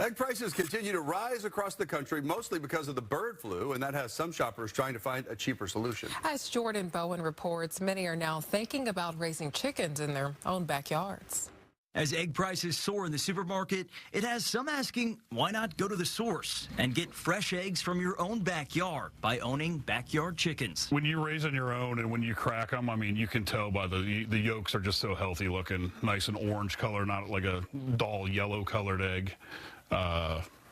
Egg prices continue to rise across the country, mostly because of the bird flu, and that has some shoppers trying to find a cheaper solution. As Jordan Bowen reports, many are now thinking about raising chickens in their own backyards. As egg prices soar in the supermarket, it has some asking, why not go to the source and get fresh eggs from your own backyard by owning backyard chickens? When you raise on your own and when you crack them, I mean, you can tell by the yolks are just so healthy looking, nice and orange color, not like a dull yellow colored egg.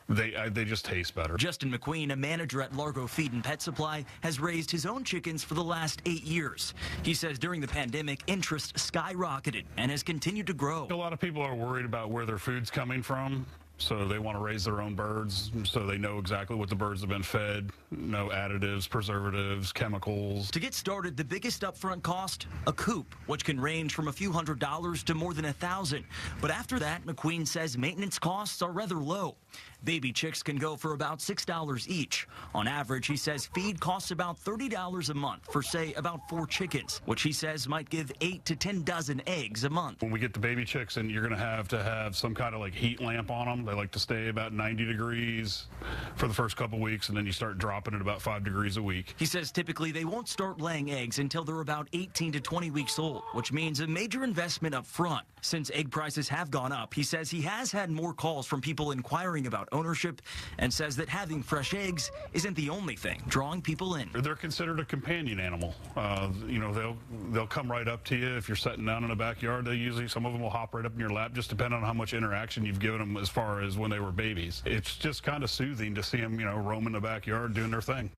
They just taste better. Justin McQueen, a manager at Largo Feed and Pet Supply, has raised his own chickens for the last 8 years. He says during the pandemic, interest skyrocketed and has continued to grow. A lot of people are worried about where their food's coming from, so they want to raise their own birds so they know exactly what the birds have been fed, no additives, preservatives, chemicals. To get started, the biggest upfront cost, a coop, which can range from a few $100s to more than $1,000. But after that, McQueen says maintenance costs are rather low. Baby chicks can go for about $6 each. On average, he says feed costs about $30 a month for, say, about 4 chickens, which he says might give 8 to 10 dozen eggs a month. When we get the baby chicks in, you're going to have some kind of like heat lamp on them. They like to stay about 90 degrees for the first couple weeks, and then you start dropping at about 5 degrees a week. He says typically they won't start laying eggs until they're about 18 to 20 weeks old, which means a major investment up front. Since egg prices have gone up, he says he has had more calls from people inquiring about ownership and says that having fresh eggs isn't the only thing drawing people in. They're considered a companion animal. You know, they'll come right up to you if you're sitting down in the backyard. Some of them will hop right up in your lap, just depending on how much interaction you've given them as far as when they were babies. It's just kind of soothing to see them, you know, roaming the backyard doing their thing.